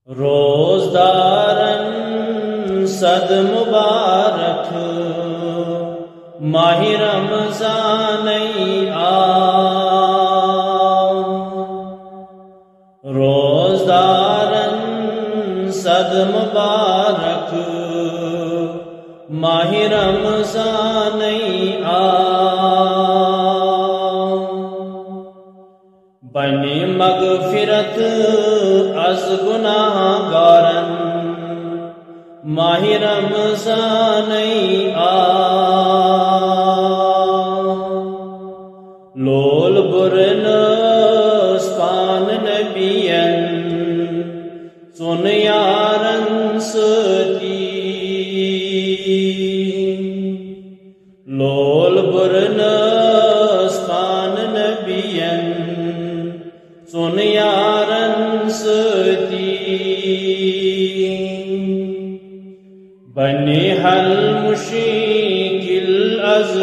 روزدارن صد مبارک ماہ رمضان روزدارن صد مبارک ماہ رمضان بنی مغفرت از گناہگارن ماہ رمضان لول برنس پان نبیین سن یارن ستی لول برنس پان نبیین سن یارن ستی بنی حل مشکل از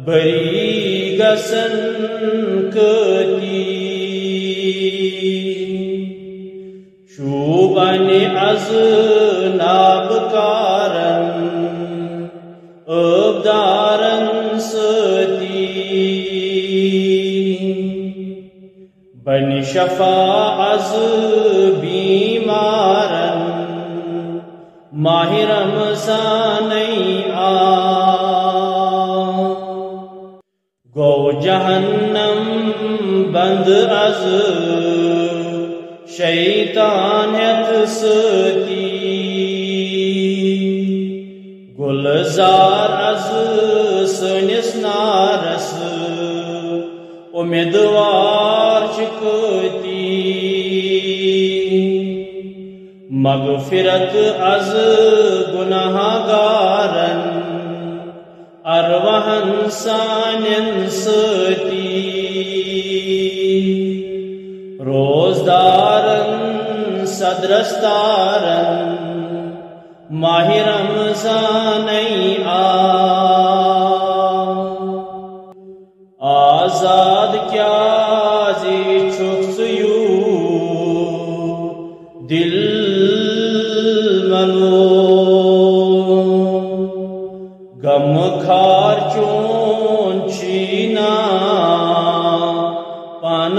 بری گسن کتی شوبن از نابکارن ابدارن ستی بنی شفا از بیمارن ماہ رمضان گو جہنم بند از شیطانیت ستی گلزار از سنس نارس امیدوار چکتی مغفرت از گناہگارن ارواحن سانن ستی روزدارن صدرستارن ماہ رمضان آزاد کیا زی چھکسیو دل منو غم کھار چون چینا پان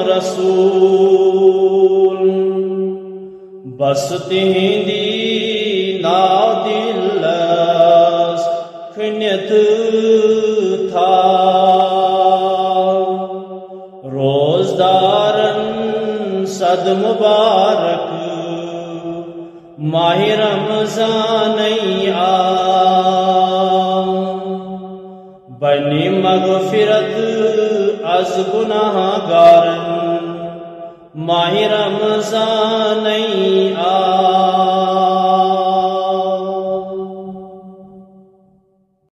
رسول بس تہندی ناو دلس کھنیت تھا روزدارن صد مبارک ماہ رمضان بنی مغفرت از گناہگارن ماہ رمضان